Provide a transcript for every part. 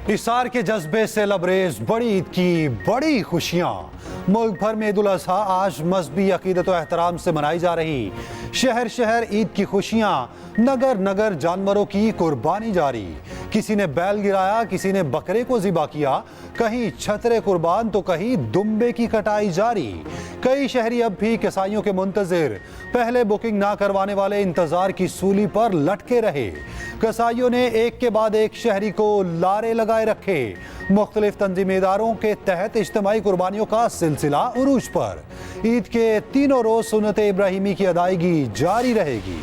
इसार के जज्बे से लबरेज बड़ी ईद की बड़ी खुशियां। मुल्क भर में ईद उल अज़हा आज मजहबी अकीदत और एहतराम से मनाई जा रही। शहर शहर ईद की खुशियां, नगर नगर जानवरों की कुर्बानी जारी। किसी ने बैल गिराया, किसी ने बकरे को ज़िबा किया, कहीं छतरे कुर्बान तो कहीं दुम्बे की कटाई जारी। कई शहरी अब भी कसाईयों के मुंतज़िर, पहले बुकिंग ना करवाने वाले इंतजार की सूली पर लटके रहे। कसाईयों ने एक के बाद एक शहरी को लारे लगाए रखे। मुख्तलिफ तंजीमी इदारों के तहत इज्तिमाई कुर्बानियों का सिलसिला उरूज पर। ईद के तीनों रोज सुन्नत इब्राहिमी की अदायगी जारी रहेगी।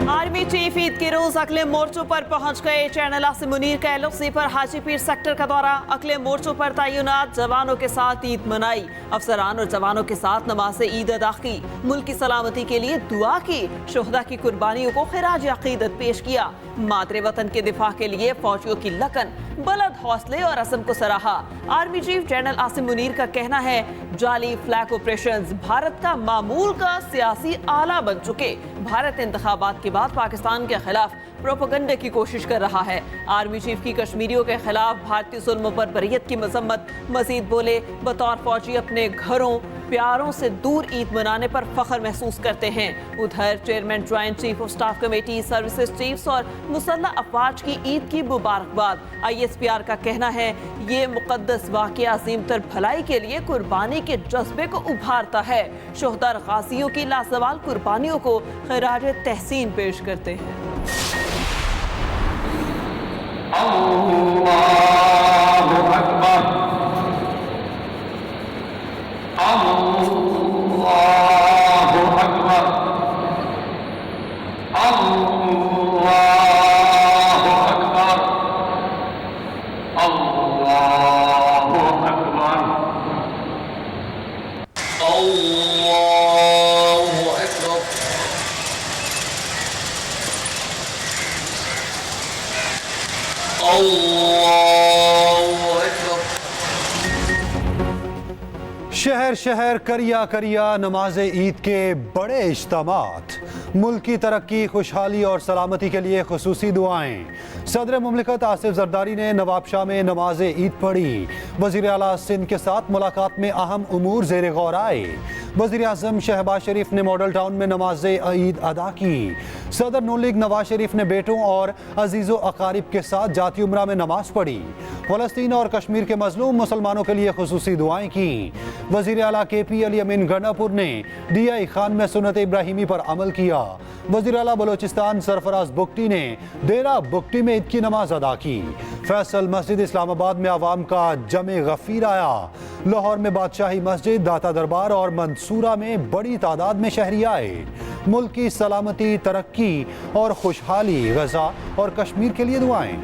आर्मी चीफ ईद के रोज अगले मोर्चों पर पहुंच गए। चैनल आसिम मुनीर का LOC पर हाजीपीर सेक्टर का दौरा। अगले मोर्चों पर तैनात जवानों के साथ ईद मनाई। अफसरान और जवानों के साथ नमाज ईद अदा की। मुल्क की सलामती के लिए दुआ की। शुहदा की कुर्बानियों को खिराज अकीदत पेश किया। मातरे वतन के दिफा के लिए फौजियों की लगन, बुलंद हौसले और असम को सराहा। Army chief general Asim Munir का कहना है, जाली फ्लैग ऑपरेशंस भारत का मामूल का सियासी आला बन चुके। भारत इंतखाबात के बाद पाकिस्तान के खिलाफ प्रोपेगेंडा की कोशिश कर रहा है। आर्मी चीफ की कश्मीरियों के खिलाफ भारतीय जुल्म पर बरियत की मजम्मत। मजीद बोले, बतौर फौजी अपने घरों प्यारों से दूर ईद मनाने पर फख्र महसूस करते हैं। उधर chairman joint chief of staff committee, services chiefs और मुसल्लह अफवाज की ईद की मुबारकबाद। ISPR का कहना है, ये मुकद्दस वाक़या अज़ीम तर भलाई के लिए कुर्बानी के जज्बे को उभारता है। शोहदा गाज़ियों की लाजवाल कुर्बानियों को खिराज तहसीन पेश करते हैं। अल्लाहु अकबर, अल्लाहु अकबर, अल्लाहु अकबर, अल्लाहु अकबर, अल्लाहु अकबर, अल्लाहु अकबर। शहर शहर करिया करिया नमाज ईद के बड़े इज्तिमात। मुल्क की तरक्की, खुशहाली और सलामती के लिए खुसूसी दुआएं। सदर मुमलिकत आसिफ जरदारी ने नवाबशाह में नमाज ईद पढ़ी। वज़ीर आला सिंध के साथ मुलाकात में अहम उमूर ज़ेर गौर आए। वज़ीर आज़म शहबाज शरीफ ने मॉडल टाउन में नमाज ईद अदा की। सदर नून लीग नवाज शरीफ ने बेटों और अजीज़ो अकारिब के साथ जाती उम्रा में नमाज पढ़ी। फ़लस्तीन और कश्मीर के मजलूम मुसलमानों के लिए खुसूसी दुआएं की। वज़ीर आला KP अली अमीन गंडापुर ने DI खान में सुन्नत इब्राहिमी पर अमल किया। वज़ीर आला बलोचिस्तान सरफराज बुगटी ने डेरा बुगटी में ईद की नमाज अदा की। फैसल मस्जिद इस्लामाबाद में आवाम का जमे गफीर आया। लाहौर में बादशाही मस्जिद, दाता दरबार और मंसूरा में बड़ी तादाद में शहरी आए। मुल्क की सलामती, तरक्की और खुशहाली, गजा और कश्मीर के लिए दुआएं।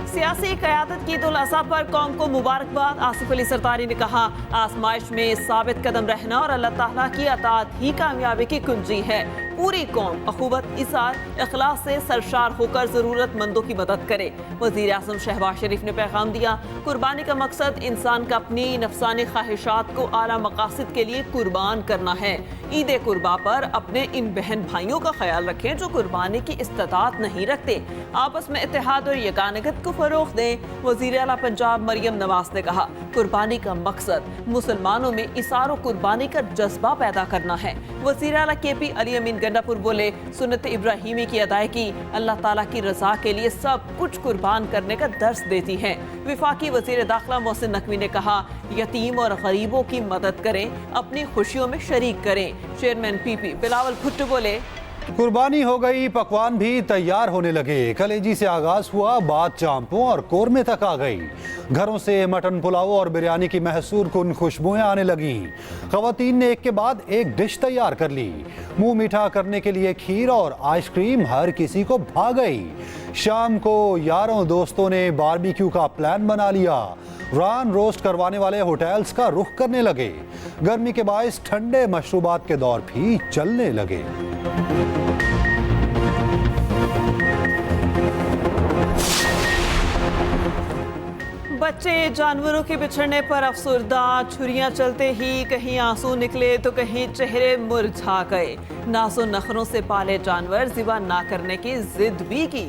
सियासी क़यादत की ईद उल अज़हा पर कौम को मुबारकबाद। आसिफ अली सरदारी ने कहा, आजमाइश में साबित कदम रहना और अल्लाह ताला की अताअत ही कामयाबी की कुंजी है। पूरी कौम अखुवत, इसार, इखलास से सरशार होकर ज़रूरतमंदों की मदद करे। वज़ीर आज़म शहबाज शरीफ ने पैगाम दिया, कुर्बानी का मकसद इंसान का अपनी नफसानी ख्वाहिशात को आला मकासद के लिए कुर्बान करना है। ईद कुर्बा पर अपने इन बहन भाइयों का ख्याल रखें जो कुर्बानी की इस्तिताअत नहीं रखते। आपस में इत्तेहाद और यगानगत को फरोग़ दें। वज़ीर आला पंजाब मरियम नवाज ने कहा, कुर्बानी का मकसद मुसलमानों में इसार और कुर्बानी का जज्बा पैदा करना है। वज़ीर आला KP अली अमीन गंडापुर बोले, सुन्नत इब्राहिमी की अदायगी अल्लाह ताला की रज़ा के लिए सब कुछ कुर्बान करने का दर्स देती है। विफाकी वज़ीर दाखिला मोहसिन नकवी ने कहा, यतीम और गरीबों की मदद करें, अपनी खुशियों में शरीक करें। चेयरमैन PP बिलावल भुट्टो बोले, कुर्बानी हो गई, पकवान भी तैयार होने लगे। कलेजी से आगाज हुआ, बात चांपों और कोरमे तक आ गई। घरों से मटन पुलाव और बिरयानी की महसूर कुन खुशबुएं आने लगी। खवातीन ने एक के बाद एक डिश तैयार कर ली। मुंह मीठा करने के लिए खीर और आइसक्रीम हर किसी को भा गई। शाम को यारों दोस्तों ने बारबेक्यू का प्लान बना लिया। रान रोस्ट करवाने वाले होटल्स का रुख करने लगे। गर्मी के बायस ठंडे मशरूबात के दौर भी चलने लगे। बच्चे जानवरों के बिछड़ने पर अफसुर्दा। छुरियां चलते ही कहीं आंसू निकले तो कहीं चेहरे मुरझा गए। नाज़ो नखरों से पाले जानवर ज़िबा ना करने की जिद भी की।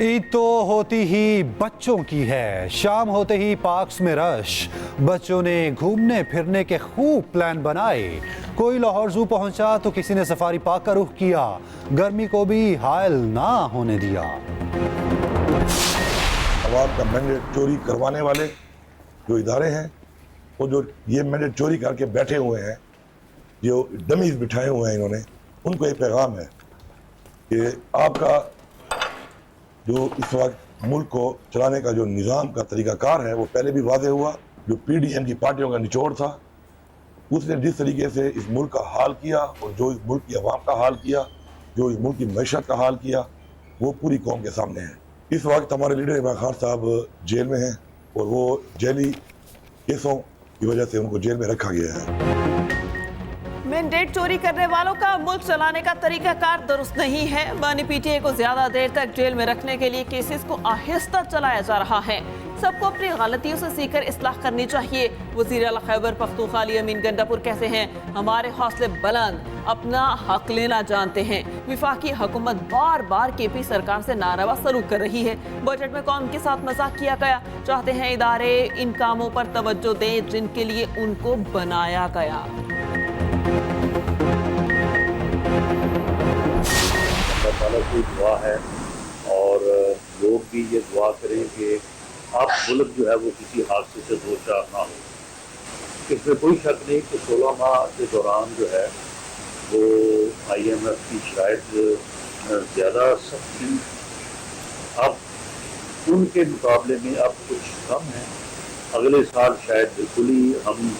ईद तो होती ही बच्चों की है। शाम होते ही पार्क्स में रश, बच्चों ने घूमने फिरने के खूब प्लान बनाए। कोई लाहौर जू पहुंचा तो किसी ने सफारी पार्क का रुख किया। गर्मी को भी हायल ना होने दिया। अवाम का मैंडेट चोरी करवाने वाले जो इदारे हैं, वो जो ये मैंडेट चोरी करके बैठे हुए हैं, जो डमीज बिठाए हुए हैं इन्होंने, उनको एक पैगाम है कि आपका जो इस वक्त मुल्क को चलाने का जो निज़ाम का तरीक़ाकार है वो पहले भी वाज़ेह हुआ। जो PDM की पार्टियों का निचोड़ था, उसने जिस तरीके से इस मुल्क का हाल किया और जो इस मुल्क की आवाम का हाल किया, जो इस मुल्क की मईशत का हाल किया, वो पूरी कौम के सामने है। इस वक्त हमारे लीडर इमरान खान साहब जेल में हैं और वो जेली केसों की वजह से उनको जेल में रखा गया है। मैंडेट चोरी करने वालों का मुल्क चलाने का तरीकाकार दुरुस्त नहीं है। बानी PTA को ज्यादा देर तक जेल में रखने के लिए केसेस को आहिस्ता चलाया जा रहा है। सबको अपनी गलतियों से सीखकर इस्लाह करनी चाहिए। वज़ीर आला खैबर पख्तूनख्वा अली अमीन गंडापुर कहते हैं, हमारे हौसले बुलंद, अपना हक लेना जानते हैं। विफाकी हुकूमत बार बार KP सरकार से नारवा सलूक कर रही है। बजट में कौम के साथ मजाक किया गया। चाहते हैं इदारे इन कामों पर तवज्जो दें जिनके लिए उनको बनाया गया। ताला की दुआ है और लोग भी ये दुआ करें कि आप मुल्क जो है वो किसी हादसे से दो चार ना हो। इसमें कोई शक नहीं कि 16 माह के दौरान जो है वो IMF की शराइत ज़्यादा सख्त थी। अब उनके मुकाबले में अब कुछ कम है। अगले साल शायद बिल्कुल ही हम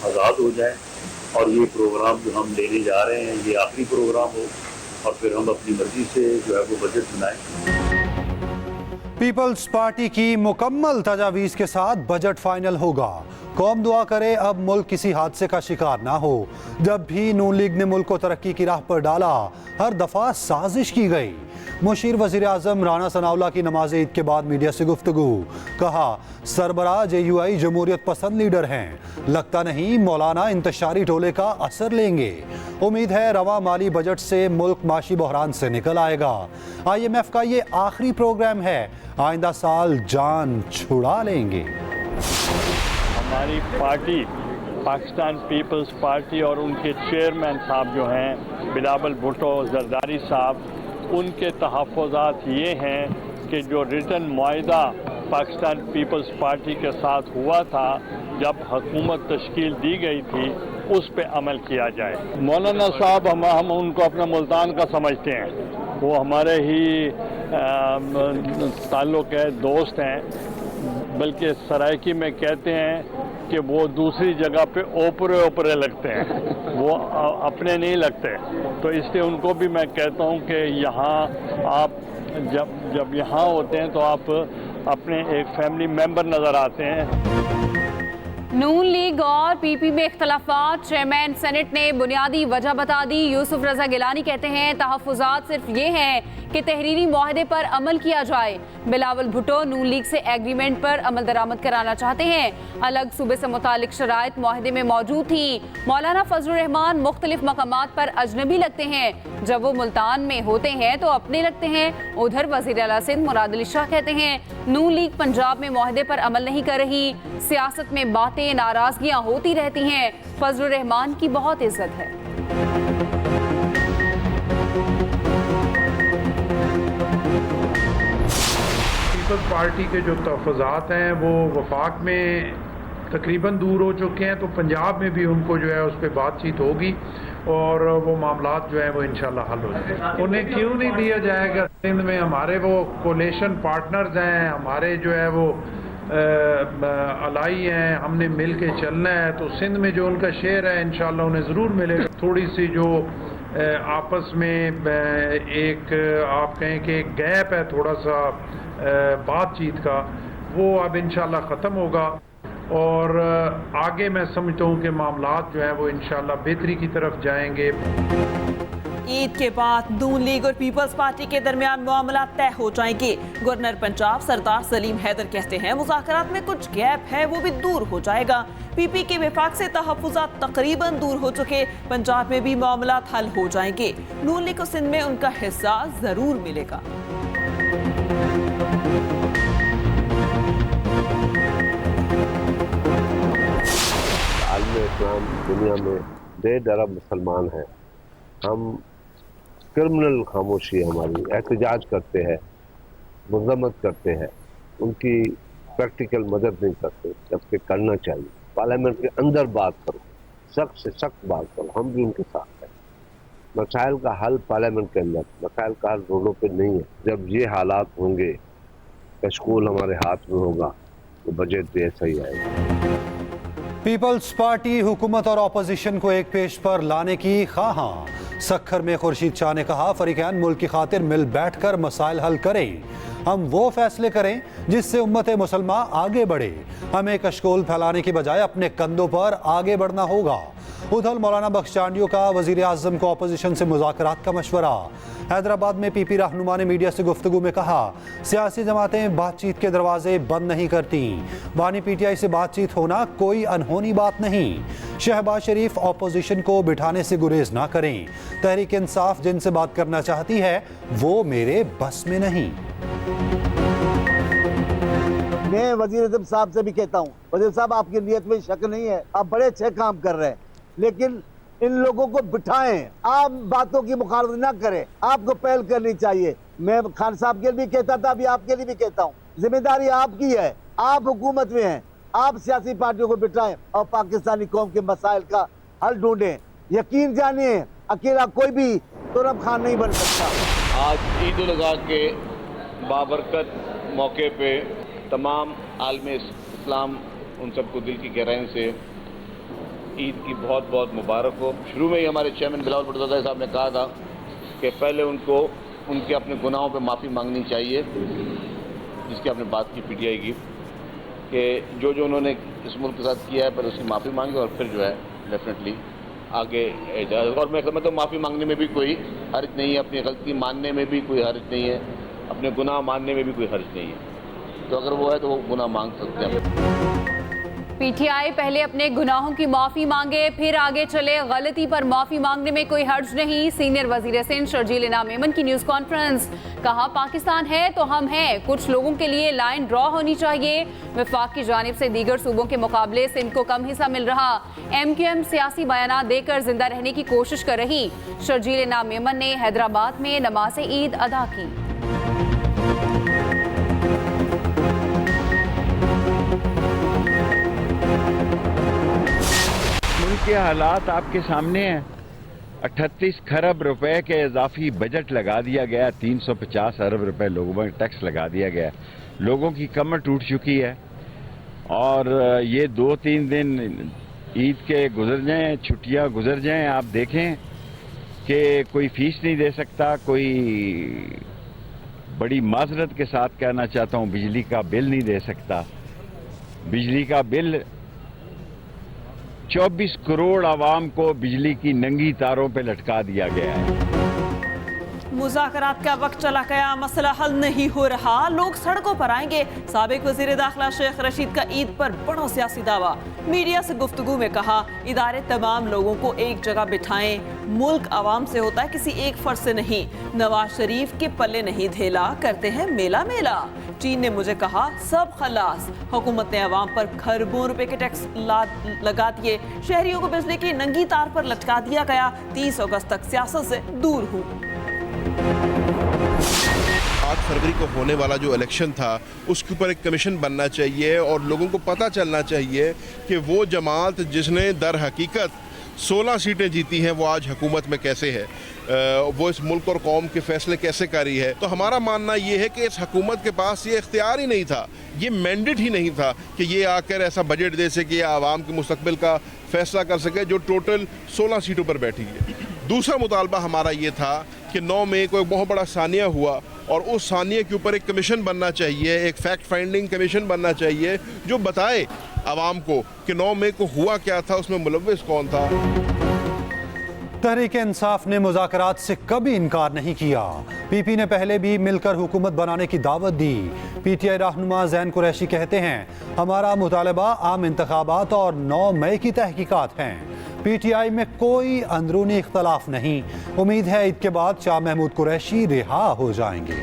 आज़ाद हो जाएं और ये प्रोग्राम जो हम लेने जा रहे हैं ये आखिरी प्रोग्राम हो और फिर हम अपनी मर्जी से जो है वो बजट बनाएं। पीपल्स पार्टी की मुकम्मल तजावीज़ के साथ बजट फाइनल होगा। कौम दुआ करे अब मुल्क किसी हादसे का शिकार ना हो। जब भी नून लीग ने मुल्क को तरक्की की राह पर डाला, हर दफ़ा साजिश की गई। मुशीर वज़ीर आज़म राना सनाउल्लाह की नमाज ईद के बाद मीडिया से गुफ्तगू, कहा सरबराह JUI जमहूरियत पसंद लीडर हैं, लगता नहीं मौलाना इंतशारी टोले का असर लेंगे। उम्मीद है रवा माली बजट से मुल्क माशी बहरान से निकल आएगा। IMF का ये आखिरी प्रोग्राम है, आइंदा साल जान छुड़ा लेंगे। हमारी पार्टी पाकिस्तान पीपल्स पार्टी और उनके चेयरमैन साहब जो हैं बिलावल भुट्टो जरदारी साहब, उनके तहफ़्फ़ुज़ात ये हैं कि जो रिटन मुआहिदा पाकिस्तान पीपल्स पार्टी के साथ हुआ था जब हुकूमत तश्कील दी गई थी, उस पे अमल किया जाए। मौलाना साहब हम उनको अपना मुल्तान का समझते हैं। वो हमारे ही ताल्लुक़ है, दोस्त हैं। बल्कि सराइकी में कहते हैं कि वो दूसरी जगह पे ओपरे लगते हैं, वो अपने नहीं लगते। तो इसलिए उनको भी मैं कहता हूँ कि यहाँ आप जब यहाँ होते हैं तो आप अपने एक फैमिली मेंबर नज़र आते हैं। नून लीग और PP में इख्तलाफात, चेयरमैन सेनेट ने बुनियादी वजह बता दी। यूसुफ रजा गिलानी कहते हैं तहफ़्फ़ुज़ात सिर्फ ये हैं कि तहरीरी मुआहदे पर अमल किया जाए। बिलावल भुट्टो नून लीग से एग्रीमेंट पर अमल दरामद कराना चाहते हैं। अलग सूबे से मुतालिक शराइत मुआहदे में मौजूद थी। मौलाना फजलुर रहमान मुख्तलिफ मकामात पर अजनबी लगते हैं, जब वो मुल्तान में होते हैं तो अपने लगते हैं। उधर वज़ीर आला सिंध मुराद अली शाह कहते हैं नून लीग पंजाब में मुआहदे पर अमल नहीं कर रही, सियासत में बातें नाराजगियां होती रहती हैं, फजलुर रहमान की बहुत इज्जत है। पीपल्स पार्टी के जो तहफ़्फ़ुज़ात हैं वो वफाक में तकरीबन दूर हो चुके हैं, तो पंजाब में भी उनको जो है उस पर बातचीत होगी और वो मामलात जो है वो इंशाल्लाह हल हो जाएंगे। उन्हें क्यों नहीं दिया जाएगा? सिंध में हमारे वो कोलेशन पार्टनर्स हैं, हमारे जो है वो अलाई हैं, हमने मिल के चलना है। तो सिंध में जो उनका शेयर है इंशाल्लाह उन्हें ज़रूर मिलेगा। थोड़ी सी जो आपस में एक आप कहें कि एक गैप है थोड़ा सा बातचीत का, वो अब इंशाल्लाह ख़त्म होगा और आगे मैं समझता हूँ कि मामलात जो है वो इंशाल्लाह बेहतरी की तरफ जाएंगे। ईद के बाद नून लीग और पीपल्स पार्टी के दरमियान मामला तय हो जाएंगे। गवर्नर पंजाब सरदार सलीम हैदर कहते हैं मुज़ाकरात में कुछ गैप है वो भी दूर हो जाएगा। पीपी के विफाक से तहफ़्फ़ुज़ात तकरीबन दूर हो चुके, पंजाब में भी मामला हल हो जाएंगे। नून लीग को सिंध में उनका हिस्सा जरूर मिलेगा। आलम इस्लाम दुनिया में 1.5 अरब मुसलमान हैं। हम क्रिमिनल खामोशी हमारी एहतजाज करते हैं, मजम्मत करते हैं, उनकी प्रैक्टिकल मदद नहीं करते, जबकि करना चाहिए। पार्लियामेंट के अंदर बात करो, सख्त से सख्त बात करो, हम भी उनके साथ हैं। मसाइल का हल पार्लियामेंट के अंदर, मसाइल का हल रोडों पे नहीं है। जब ये हालात होंगे, कशकोल हमारे हाथ में होगा, तो बजट भी ऐसा ही आएगा। पीपल्स पार्टी हुकूमत और अपोजिशन को एक पेश पर लाने की ख़्वाहां। सखर में खुर्शीद शाह ने कहा फरीकैन मुल्क की खातिर मिल बैठ कर मसाइल हल करें। हम वो फैसले करें जिससे उम्मत मुसलमा आगे बढ़े। हमें कशकोल फैलाने की बजाय अपने कंधों पर आगे बढ़ना होगा। उधर मौलाना बख्शचांडियों का वज़ीर आज़म को अपोजिशन से मुज़ाकरात का मशवरा। हैदराबाद में पीपी रहनुमा ने मीडिया से गुफ्तगू में कहा सियासी जमातें बातचीत के दरवाजे बंद नहीं करती। बानी पीटीआई से बातचीत होना कोई अनहोनी बात नहीं। शहबाज शरीफ अपोजिशन को बिठाने से गुरेज ना करें। तहरीक इंसाफ जिनसे बात करना चाहती है वो मेरे बस में नहीं। मैं वज़ीर आज़म साहब से भी कहता हूँ, वज़ीर साहब आपकी नीयत में शक नहीं है, आप बड़े अच्छे काम कर रहे हैं, लेकिन इन लोगों को बिठाएं, आप बातों की मुखालफत ना करें, आपको पहल करनी चाहिए। मैं खान साहब के लिए भी कहता था, अभी आपके लिए भी कहता हूँ, जिम्मेदारी आपकी है, आप हुकूमत में हैं, आप सियासी पार्टियों को बिठाएं और पाकिस्तानी कौम के मसाइल का हल ढूंढें। यकीन जानिए अकेला कोई भी तुरब खान नहीं बन सकता। आज ईद उल अज़हा के बाबरकत मौके पे तमाम आलम इस्लाम उन सबको दिल की गहराइयों से ईद की बहुत बहुत मुबारक हो। शुरू में ही हमारे चेयरमैन बिलावल भुट्टो साहब ने कहा था कि पहले उनको उनके अपने गुनाहों पे माफ़ी मांगनी चाहिए, जिसकी आपने बात की पीटीआई की, कि जो जो उन्होंने इस मुल्क के साथ किया है पर उसकी माफ़ी मांगे और फिर जो है डेफिनेटली आगे जाए। और मैं समझता हूँ माफ़ी मांगने में भी कोई हर्ज नहीं है, अपनी गलती मानने में भी कोई हर्ज नहीं है, अपने गुनाह मानने में भी कोई हर्ज नहीं है। तो अगर वो है तो वो गुनाह मांग सकते हैं। पीटीआई पहले अपने गुनाहों की माफी मांगे फिर आगे चले, गलती पर माफी मांगने में कोई हर्ज नहीं। सीनियर वजीर सिंध शर्जील इनाम मेमन की न्यूज कॉन्फ्रेंस। कहा पाकिस्तान है तो हम हैं, कुछ लोगों के लिए लाइन ड्रॉ होनी चाहिए। वफाक की जानिब से दीगर सूबों के मुकाबले सिंध को कम हिस्सा मिल रहा। MQM सियासी बयानात देकर जिंदा रहने की कोशिश कर रही। शर्जील इनाम मेमन ने हैदराबाद में नमाज ईद अदा की। के हालात आपके सामने हैं। 38 खरब रुपए के इजाफी बजट लगा दिया गया, 350 अरब रुपए लोगों पर टैक्स लगा दिया गया। लोगों की कमर टूट चुकी है और ये 2-3 दिन ईद के गुजर जाएं, छुट्टियां गुजर जाएं, आप देखें कि कोई फीस नहीं दे सकता, कोई बड़ी माजरत के साथ कहना चाहता हूँ बिजली का बिल नहीं दे सकता। बिजली का बिल 24 करोड़ आवाम को बिजली की नंगी तारों पे लटका दिया गया है। मुज़ाकरात का वक्त चला गया, मसला हल नहीं हो रहा, लोग सड़कों पर आएंगे। साबिक वज़ीर दाखिला शेख रशीद का ईद पर बड़ा सियासी दावा। मीडिया से गुफ्तगू में कहा इदारे तमाम लोगों को एक जगह बिठाएं, मुल्क आवाम से होता है किसी एक फर्द से नहीं। नवाज शरीफ के पल्ले नहीं धेला, करते हैं मेला मेला। चीन ने मुझे कहा सब खलास। हुकूमत ने आवाम पर खरबों रुपए के टैक्स लगा दिए। शहरियों को बिजली की नंगी तार पर लटका दिया गया। 30 अगस्त तक सियासत से दूर हूँ। 8 फरवरी को होने वाला जो इलेक्शन था उसके ऊपर एक कमीशन बनना चाहिए और लोगों को पता चलना चाहिए कि वो जमात जिसने दर हकीकत 16 सीटें जीती हैं वो आज हुकूमत में कैसे है, वो इस मुल्क और कौम के फैसले कैसे कर रही है। तो हमारा मानना ये है कि इस हुकूमत के पास ये इख्तियार ही नहीं था, ये मैंडेट ही नहीं था कि ये आकर ऐसा बजट दे सके या आवाम के मुस्तकबिल का फैसला कर सके जो टोटल 16 सीटों पर बैठी है। दूसरा मुतालबा हमारा ये था कि 9 मई को एक बहुत बड़ा सानिया हुआ और उस सानिया के ऊपर एक कमीशन बनना चाहिए, एक फैक्ट फाइंडिंग कमीशन बनना चाहिए जो बताए आवाम को कि 9 मई को हुआ क्या था, उसमें मुलव्विस कौन था। تحریک انصاف نے مذاکرات سے کبھی انکار نہیں کیا. پی پی نے پہلے بھی مل کر حکومت بنانے کی دعوت دی. پی ٹی آئی رہنما زین قریشی کہتے ہیں ہمارا مطالبہ عام انتخابات اور 9 مئی کی تحقیقات ہیں. پی ٹی آئی میں کوئی اندرونی اختلاف نہیں. امید ہے عید کے بعد شاہ محمود قریشی رہا ہو جائیں گے.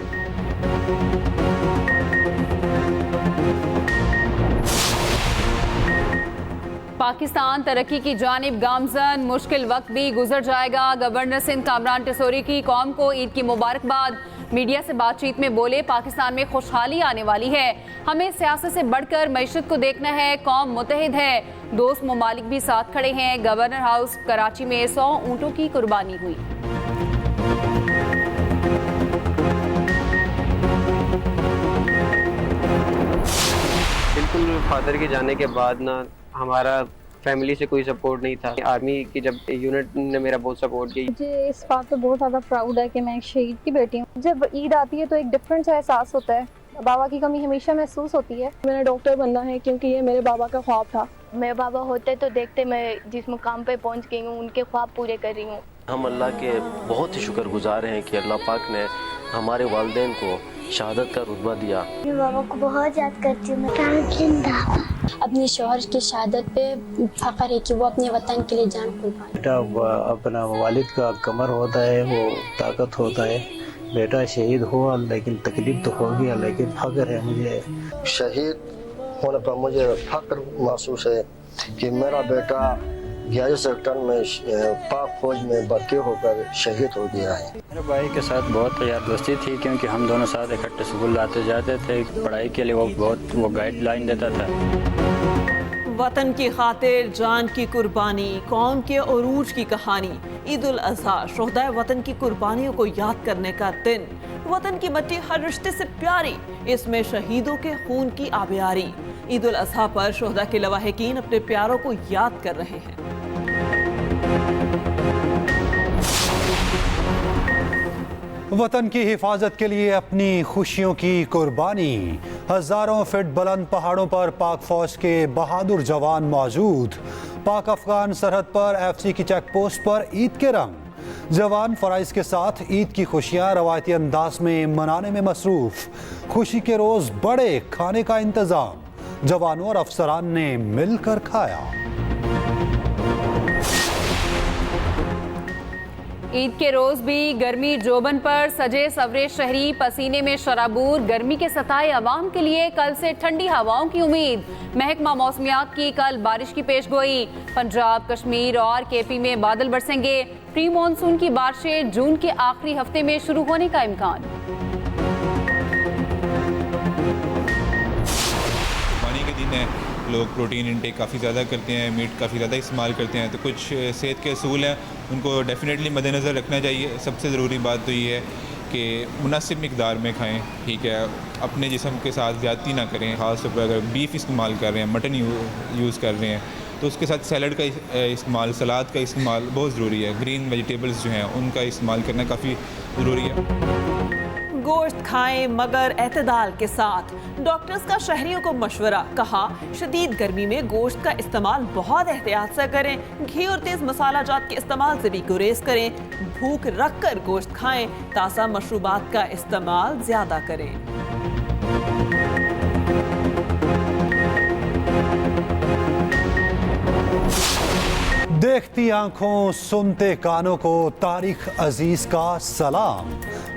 پاکستان ترقی کی جانب گامزن، مشکل وقت بھی گزر جائے گا. گورنر سندھ کامران ٹیسوری کی قوم کو عید کی مبارکباد. میڈیا سے بات چیت میں بولے پاکستان میں خوشحالی آنے والی ہے. ہمیں سیاست سے بڑھ کر معیشت کو دیکھنا ہے. قوم متحد ہے. دوست ممالک بھی ساتھ کھڑے ہیں. گورنر ہاؤس کراچی میں 100 اونٹوں کی قربانی ہوئی. بالکل فادر کے جانے کے بعد نا ہمارا فیملی سے کوئی سپورٹ نہیں تھا. آرمی کی جب یونٹ نے میرا بہت سپورٹ کی. مجھے اس بات پہ بہت زیادہ پراؤڈ ہے کہ میں ایک شہید کی بیٹی ہوں. جب عید آتی ہے تو ایک ڈفرینٹ سا احساس ہوتا ہے. بابا کی کمی ہمیشہ محسوس ہوتی ہے. میں نے ڈاکٹر بننا ہے کیونکہ یہ میرے بابا کا خواب تھا. میرے بابا ہوتے تو دیکھتے میں جس مقام پہ پہنچ گئی ہوں ان کے خواب پورے کر رہی ہوں. ہم اللہ کے بہت ہی شکر گزار ہیں کہ اللہ پاک نے ہمارے والدین کو شہادت کا رتبہ دیا. میں بابا کو بہت یاد کرتی ہوں. اپنے شوہر کی شہادت پہ فخر ہے کہ وہ اپنے وطن کے لیے جان قربان. بیٹا اپنا والد کا کمر ہوتا ہے، وہ طاقت ہوتا ہے. بیٹا شہید ہوا لیکن تکلیف تو ہو گیا، لیکن فخر ہے مجھے. شہید ہونے پر مجھے فخر محسوس ہے کہ میرا بیٹا 11 سیکٹر میں پاک فوج میں بھرتی ہو کر شہید ہو گیا ہے. میرے بھائی کے ساتھ بہت یار دوستی تھی کیونکہ ہم دونوں ساتھ اکٹھے اسکول آتے جاتے تھے. پڑھائی کے لیے وہ گائیڈ لائن دیتا تھا. وطن کی خاطر جان کی قربانی، قوم کے عروج کی کہانی. عید الاضحیٰ شہدائے وطن کی قربانیوں کو یاد کرنے کا دن. وطن کی مٹی ہر رشتے سے پیاری، اس میں شہیدوں کے خون کی آبیاری. عید الاضحیٰ پر شہداء کے لواحقین اپنے پیاروں کو یاد کر رہے ہیں. وطن کی حفاظت کے لیے اپنی خوشیوں کی قربانی. ہزاروں فٹ بلند پہاڑوں پر پاک فوج کے بہادر جوان موجود. پاک افغان سرحد پر ایف سی کی چیک پوسٹ پر عید کے رنگ. جوان فرائض کے ساتھ عید کی خوشیاں روایتی انداز میں منانے میں مصروف. خوشی کے روز بڑے کھانے کا انتظام. جوانوں اور افسران نے مل کر کھایا. عید کے روز بھی گرمی جوبن پر سجے سورے شہری پسینے میں شرابور. گرمی کے ستائے عوام کے لیے کل سے ٹھنڈی ہواؤں کی امید. محکمہ موسمیات کی کل بارش کی پیش گوئی. پنجاب، کشمیر اور کے پی میں بادل برسیں گے. پری مانسون کی بارشیں جون کے آخری ہفتے میں شروع ہونے کا امکان. پانی کے دن ہے، لوگ پروٹین انٹیک کافی زیادہ کرتے ہیں، میٹ کافی زیادہ استعمال کرتے ہیں. تو کچھ صحت کے اصول ہیں ان کو ڈیفینیٹلی مد نظر رکھنا چاہیے. سب سے ضروری بات تو یہ ہے کہ مناسب مقدار میں کھائیں. ٹھیک ہے، اپنے جسم کے ساتھ زیادتی نہ کریں. خاص طور پر اگر بیف استعمال کر رہے ہیں، مٹن یوز کر رہے ہیں تو اس کے ساتھ سیلڈ کا استعمال، سلاد کا استعمال بہت ضروری ہے. گرین ویجیٹیبلز جو ہیں ان کا استعمال کرنا کافی ضروری ہے. گوشت کھائیں مگر اعتدال کے ساتھ. ڈاکٹرز کا شہریوں کو مشورہ. کہا شدید گرمی میں گوشت کا استعمال بہت احتیاط سے کریں. گھی اور تیز مسالہ جات کے استعمال سے بھی گریز کریں. بھوک رکھ کر گوشت کھائیں. تازہ مشروبات کا استعمال زیادہ کریں. دیکھتی آنکھوں سنتے کانوں کو طارق عزیز کا سلام.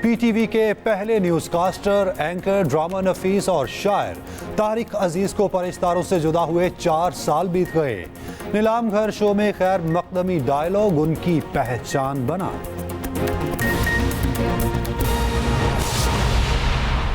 پی ٹی وی کے پہلے نیوز کاسٹر، اینکر، ڈرامہ نفیس اور شاعر طارق عزیز کو پرستاروں سے جدا ہوئے 4 سال بیت گئے. نیلام گھر شو میں خیر مقدمی ڈائلاگ ان کی پہچان بنا.